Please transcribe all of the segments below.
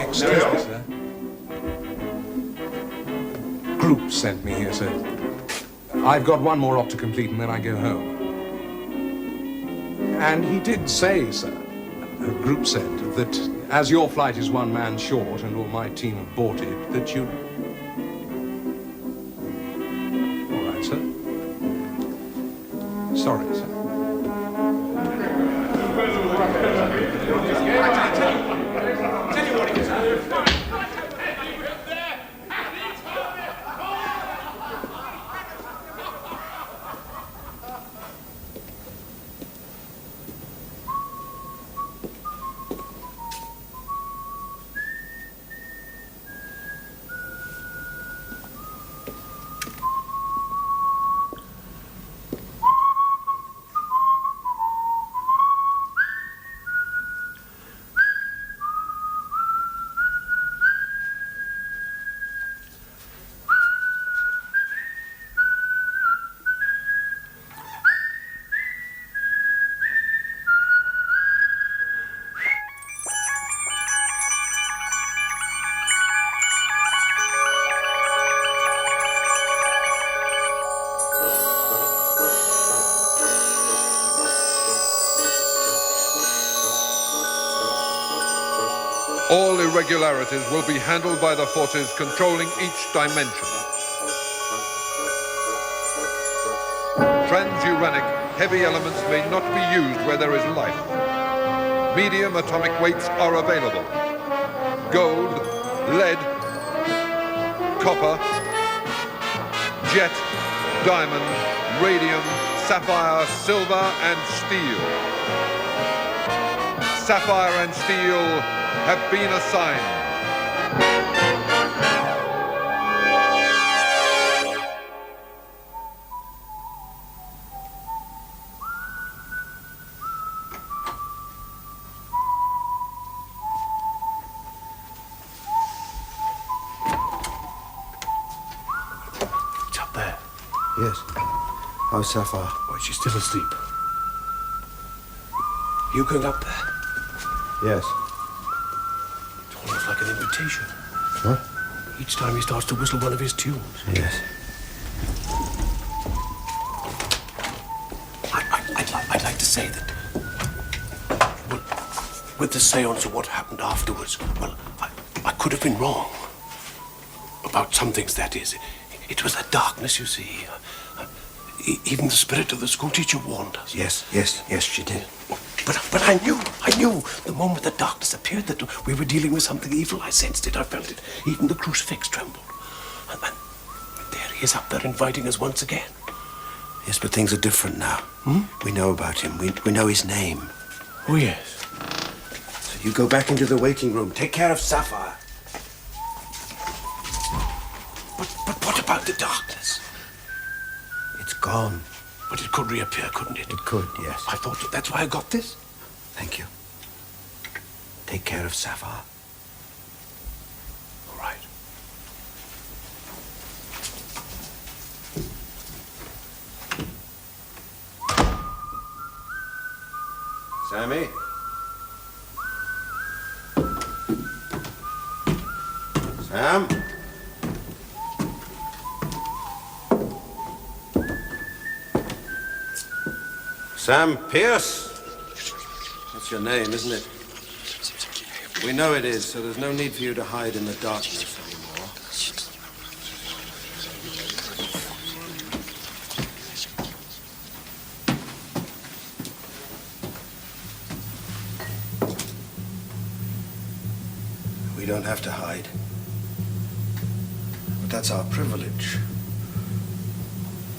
Excuse me, sir. Group sent me here, sir. I've got one more op to complete and then I go home. And he did say, sir, Group said, that as your flight is one man short and all my team have boarded, that you... All right, sir. Sorry, sir. All irregularities will be handled by the forces controlling each dimension. Transuranic heavy elements may not be used where there is life. Medium atomic weights are available. Gold, lead, copper, jet, diamond, radium, sapphire, silver, and steel. Sapphire and steel have been assigned. It's up there. Yes. How's Sapphire? Why, she's still asleep. You going up there? Yes. Almost like an invitation. Huh? Each time he starts to whistle one of his tunes. Yes. I'd like to say that, well, with the seance of what happened afterwards, well, I could have been wrong. About some things, that is. It was the darkness, you see. Even the spirit of the schoolteacher warned us. Yes, she did. But I knew, the moment the darkness appeared that we were dealing with something evil. I sensed it, I felt it. Even the crucifix trembled. And there he is up there inviting us once again. Yes, but things are different now. We know about him. We know his name. Oh, yes. So you go back into the waiting room. Take care of Sapphire. But what about the darkness? It's gone. But it could reappear, couldn't it? It could, yes. I thought that's why I got this. Thank you. Take care of Sapphire. All right. Sammy? Sam? Sam Pierce? That's your name, isn't it? We know it is, so there's no need for you to hide in the darkness anymore. We don't have to hide. But that's our privilege.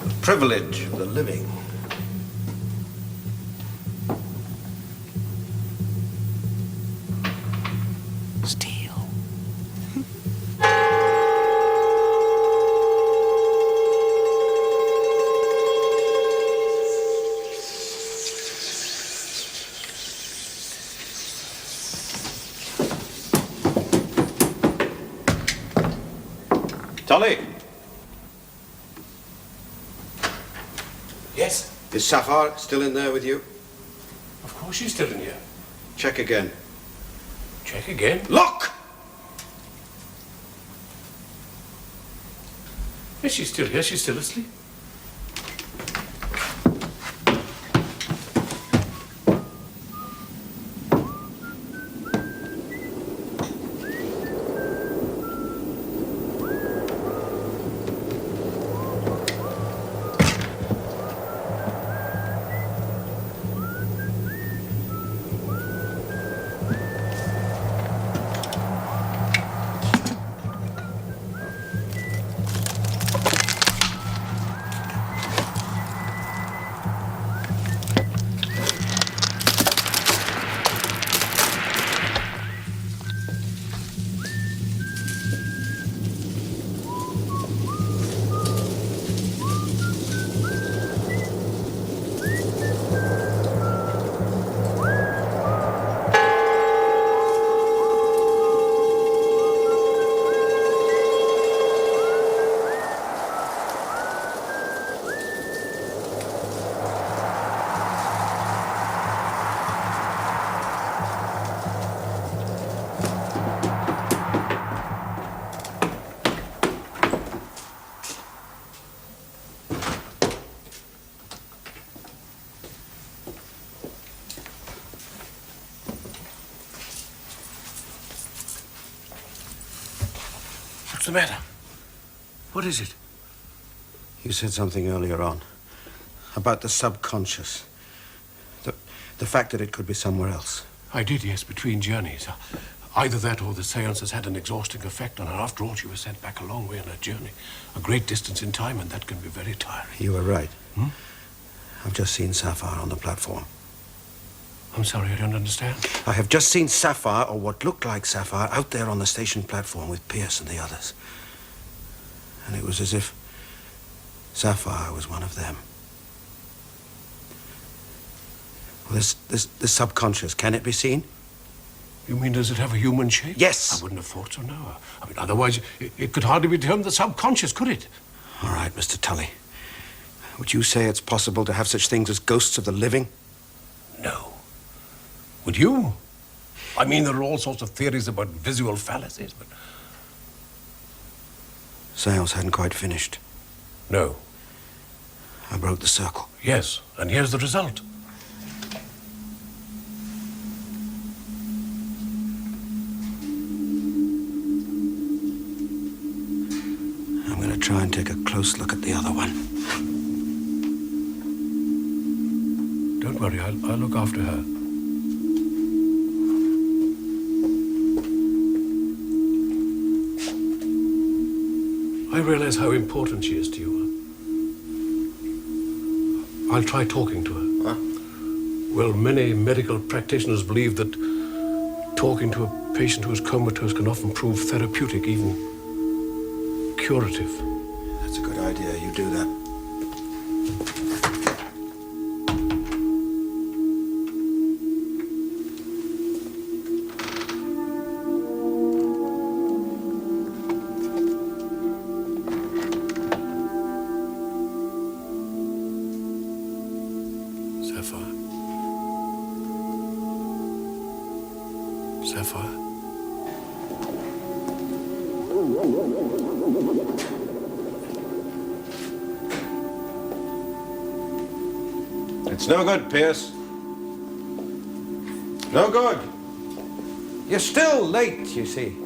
The privilege of the living. Steel. Tolly! Yes? Is Zafiro still in there with you? Of course she's still in here. Check again. Check again. Look! Yes, she's still here. She's still asleep. What's the matter? What is it? You said something earlier on about the subconscious. The fact that it could be somewhere else. I did, yes, between journeys. Either that or the seance has had an exhausting effect on her. After all, she was sent back a long way on her journey. A great distance in time, and that can be very tiring. You were right. Hmm? I've just seen Zafiro on the platform. I'm sorry, I don't understand. I have just seen Zafiro, or what looked like Zafiro, out there on the station platform with Pierce and the others. And it was as if Zafiro was one of them. Well, this subconscious, can it be seen? You mean, does it have a human shape? Yes. I wouldn't have thought so, no. I mean, otherwise, it could hardly be termed the subconscious, could it? All right, Mr. Tully. Would you say it's possible to have such things as ghosts of the living? No. Would you? I mean, there are all sorts of theories about visual fallacies, but... Seance hadn't quite finished. No. I broke the circle. Yes, and here's the result. I'm going to try and take a close look at the other one. Don't worry, I'll look after her. I realize how important she is to you. I'll try talking to her. Huh? Well, many medical practitioners believe that talking to a patient who is comatose can often prove therapeutic, even curative. That's a good idea. You do that. Zafiro. It's no good, Pierce. No good. You're still late, you see.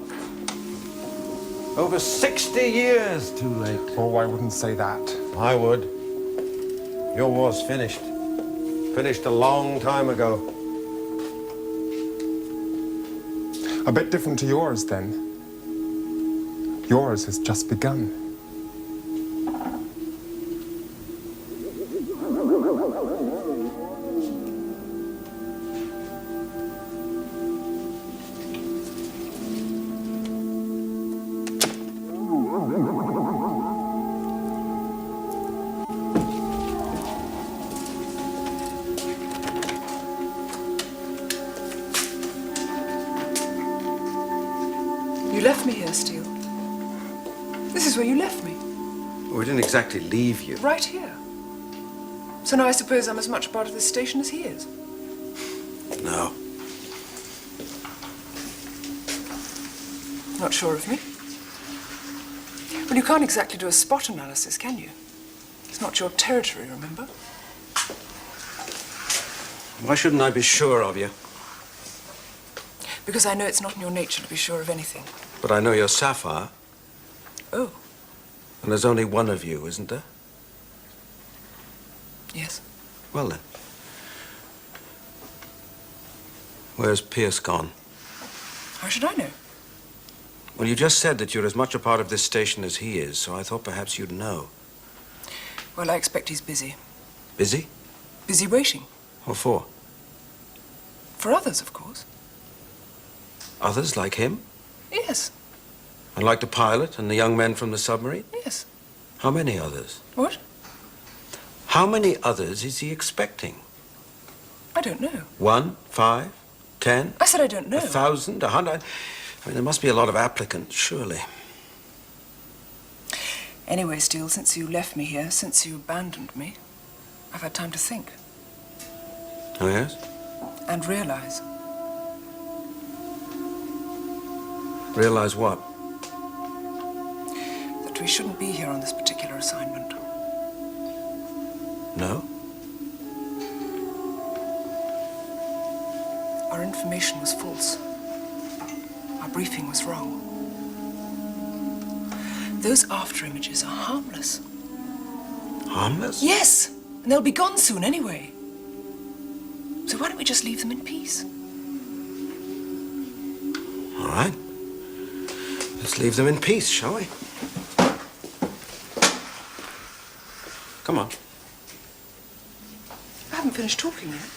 Over 60 years too late. Oh, I wouldn't say that. I would. Your war's finished. Finished a long time ago. A bit different to yours, then. Yours has just begun. You left me here, Steele. This is where you left me. We didn't exactly leave you. Right here. So now I suppose I'm as much a part of this station as he is. No. Not sure of me? Well, you can't exactly do a spot analysis, can you? It's not your territory, remember? Why shouldn't I be sure of you? Because I know it's not in your nature to be sure of anything. But I know you're Sapphire, Oh, and there's only one of you, isn't there? yes. Well then. Where's Pierce gone? How should I know? Well, you just said that you're as much a part of this station as he is, so I thought perhaps you'd know. Well, I expect he's busy. Busy? Busy waiting. What for? For others, of course. Others like him? Yes, And like the pilot and the young men from the submarine? yes. How many others? What? How many others is he expecting? I don't know. 1, 5, 10? I said I don't know. 1,000, 100? I mean, there must be a lot of applicants, surely. Anyway, Steele, since you left me here, since you abandoned me, I've had time to think Oh, yes? and realize. Realize what? That we shouldn't be here on this particular assignment. No? Our information was false. Our briefing was wrong. Those after images are harmless. Harmless? Yes, and they'll be gone soon anyway. So why don't we just leave them in peace? All right. Let's leave them in peace, shall we? Come on. I haven't finished talking yet.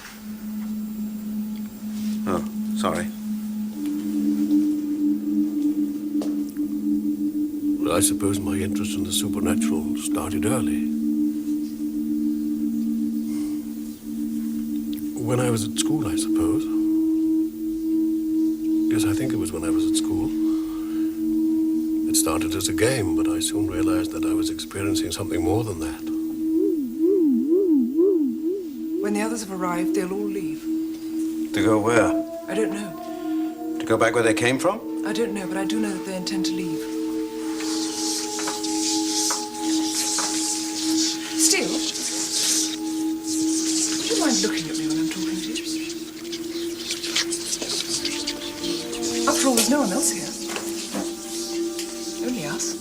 Oh, sorry. Well, I suppose my interest in the supernatural started early. When I was at school, I suppose. Yes, I think it was when I was at school. It started as a game, but I soon realized that I was experiencing something more than that. When the others have arrived, they'll all leave. To go where? I don't know. To go back where they came from? I don't know, but I do know that they intend to leave. Steele? Would you mind looking at me when I'm talking to you? After all, there's no one else here. Only us.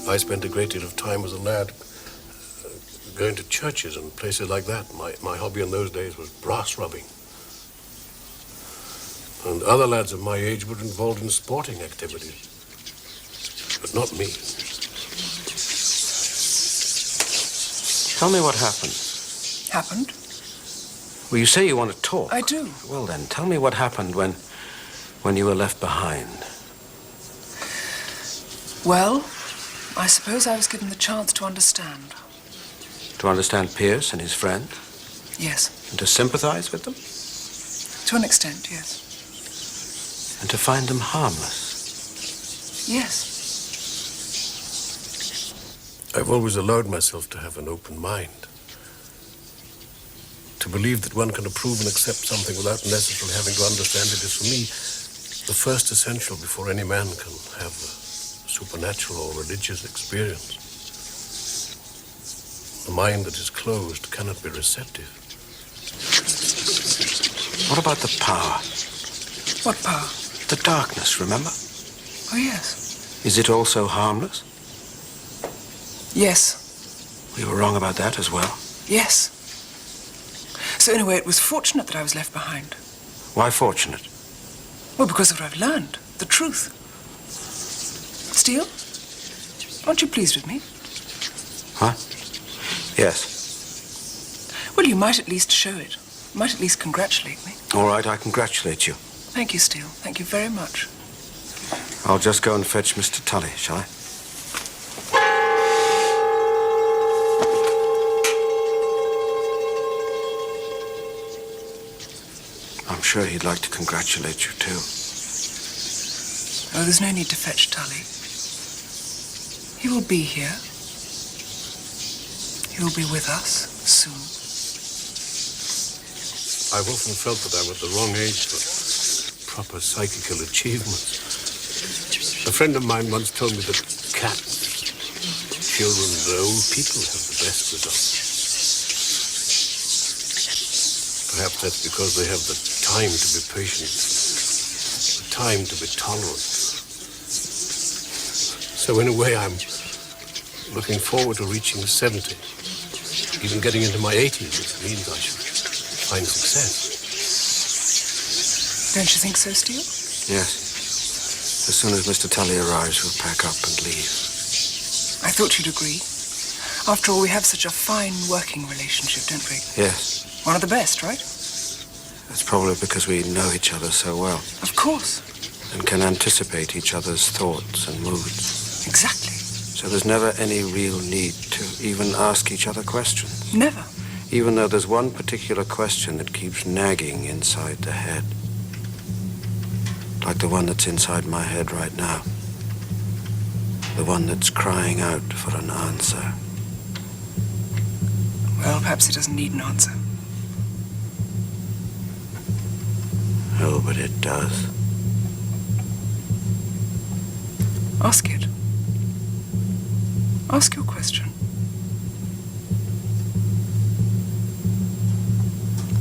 I spent a great deal of time as a lad going to churches and places like that. My hobby in those days was brass rubbing. And other lads of my age were involved in sporting activities. But not me. Tell me what happened. Happened? Well, you say you want to talk. I do. Well, then, tell me what happened when you were left behind. Well, I suppose I was given the chance to understand. To understand Pierce and his friend? Yes. And to sympathize with them? To an extent, yes. And to find them harmless? Yes. I've always allowed myself to have an open mind. To believe that one can approve and accept something without necessarily having to understand it is, for me, the first essential before any man can have a supernatural or religious experience. A mind that is closed cannot be receptive. What about the power? What power? The darkness, remember? Oh, yes. Is it also harmless? Yes. We were wrong about that as well. Yes. So, in a way, it was fortunate that I was left behind. Why fortunate? Well, because of what I've learned. The truth. Steele? Aren't you pleased with me? Huh? Yes. Well, you might at least show it. You might at least congratulate me. All right, I congratulate you. Thank you, Steele. Thank you very much. I'll just go and fetch Mr. Tully, shall I? I'm sure he'd like to congratulate you, too. Oh, there's no need to fetch Tully. He will be here. He You'll be with us soon. I've often felt that I'm at the wrong age for proper psychical achievements. A friend of mine once told me that cats, children, and old people have the best results. Perhaps that's because they have the time to be patient, the time to be tolerant. So in a way, I'm looking forward to reaching 70. Even getting into my 80s, it means I should find success. Don't you think so, Steele? Yes. As soon as Mr. Tully arrives, we'll pack up and leave. I thought you'd agree. After all, we have such a fine working relationship, don't we? Yes. One of the best, right? That's probably because we know each other so well. Of course. And can anticipate each other's thoughts and moods. Exactly. So there's never any real need to even ask each other questions. Never. Even though there's one particular question that keeps nagging inside the head. Like the one that's inside my head right now. The one that's crying out for an answer. Well, perhaps it doesn't need an answer. Oh, but it does. Ask it. Ask your question.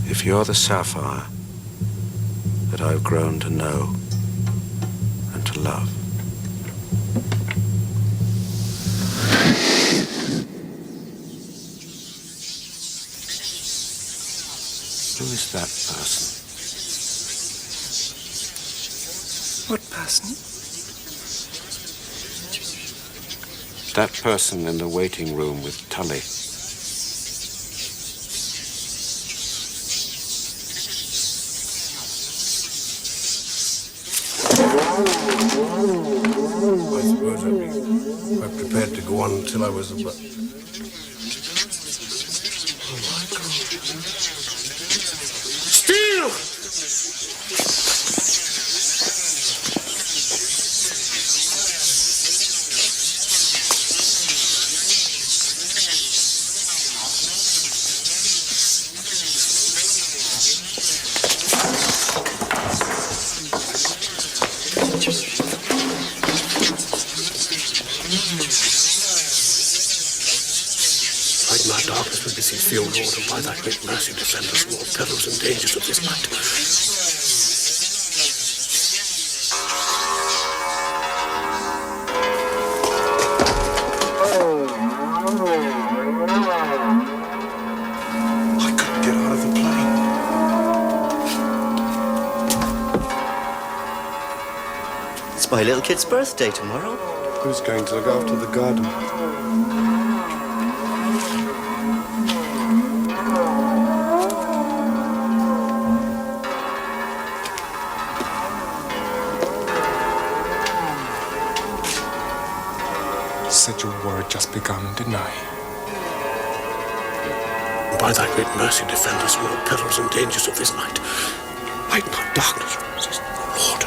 If you're the sapphire that I've grown to know and to love, who is that person? What person? That person in the waiting room with Tully. I suppose I'd be quite prepared to go on until I was about... Oh, my God. Steele! Light my darkness with this field, Lord, and by thy great mercy defend us from all perils and dangers of this night. I couldn't get out of the plane. It's my little kid's birthday tomorrow. Who's going to look after the garden? Said your war had just begun, didn't I? By thy great mercy defend us from all perils and dangers of this night. Light not darkness, Lord.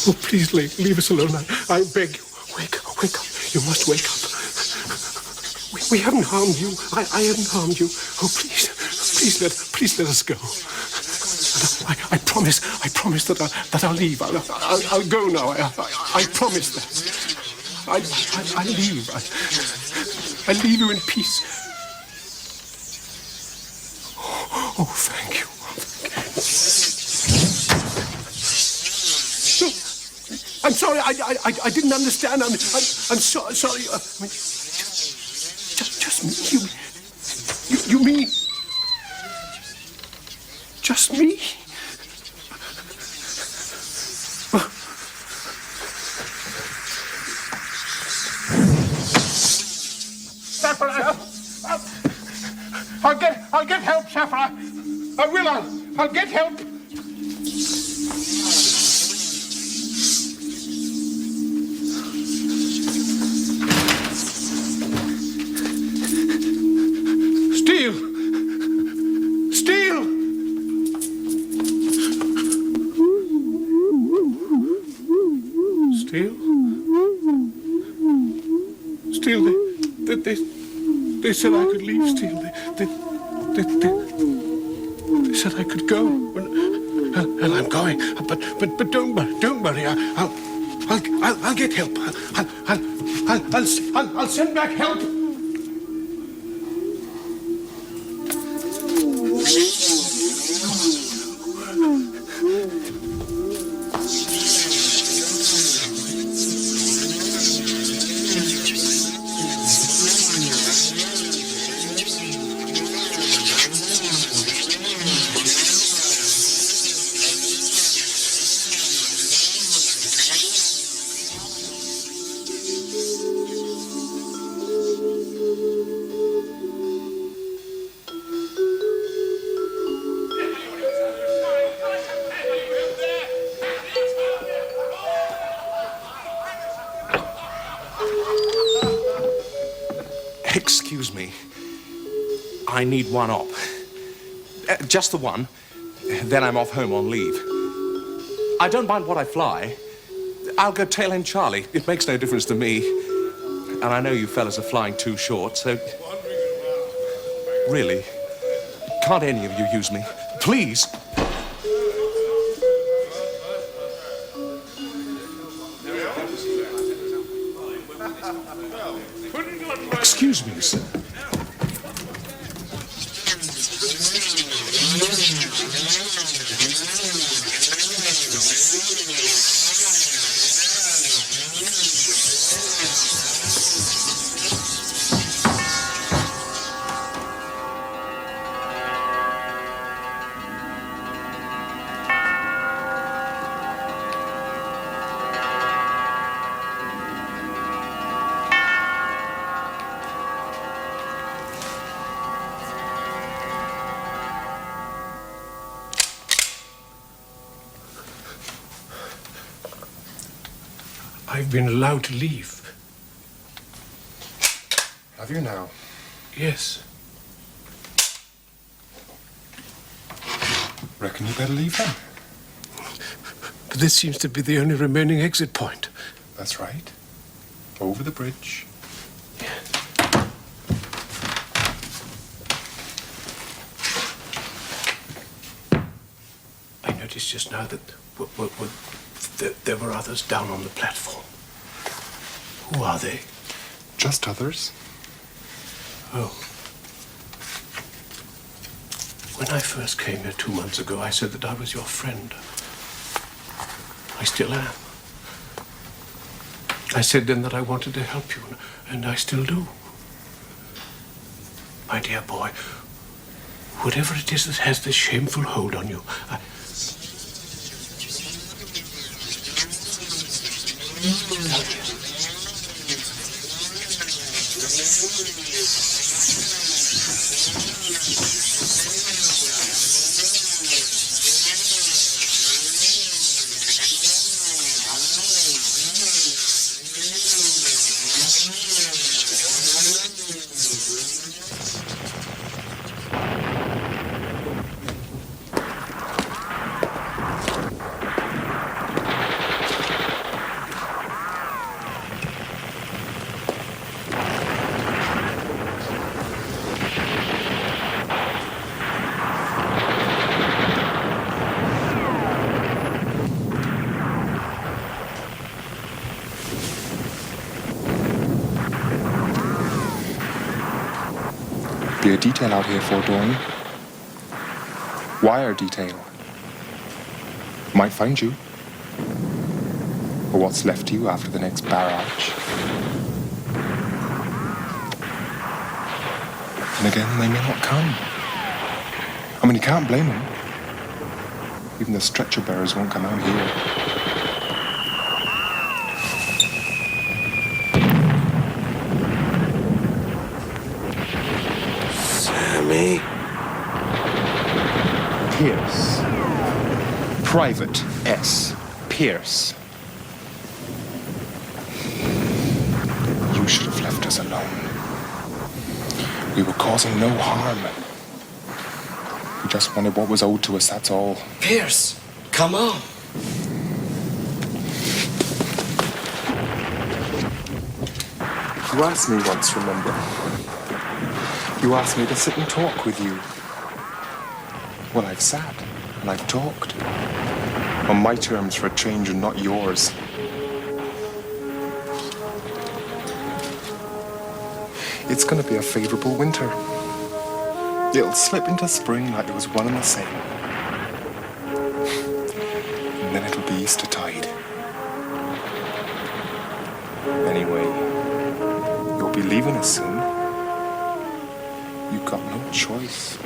Oh, please leave us alone. I beg you. Wake up. You must wake up. We haven't harmed you. I haven't harmed you. Oh, please let us go. And I promise that I'll leave. I'll go now. I promise that. I leave. I leave you in peace. Oh, thank you. I'm sorry. I didn't understand. I'm sorry. I mean, just me. You mean just me? I'll get help, Zafiro. I will. I'll get help. Steel! Steel! Steel? Steel, they said I could leave, Steel. They said I could go. And I'm going. But don't worry. I'll get help. I'll send back help. Excuse me. I need one op. Just the one. Then I'm off home on leave. I don't mind what I fly. I'll go tail end Charlie. It makes no difference to me. And I know you fellas are flying too short, so... Really? Can't any of you use me? Please? Excuse me, sir. I've been allowed to leave. Have you now? Yes. Reckon you better leave then? But this seems to be the only remaining exit point. That's right. Over the bridge. I noticed just now that there were others down on the platform. Who are they? Just others. Oh. When I first came here 2 months ago, I said that I was your friend. I still am. I said then that I wanted to help you, and I still do. My dear boy, whatever it is that has this shameful hold on you, Be a detail out here for dawn. Wire detail. Might find you. or what's left of you after the next barrage. And again, they may not come. I mean, you can't blame them. Even the stretcher bearers won't come out here. Sammy? Pierce. Private S. Pierce. You should have left us alone. We were causing no harm. We just wanted what was owed to us, that's all. Pierce, come on. You asked me once, remember? You asked me to sit and talk with you. Well, I've sat and I've talked. On my terms for a change and not yours. It's going to be a favorable winter. It'll slip into spring like it was one and the same. And then it'll be Eastertide. Anyway, you'll be leaving us soon. You've got no choice.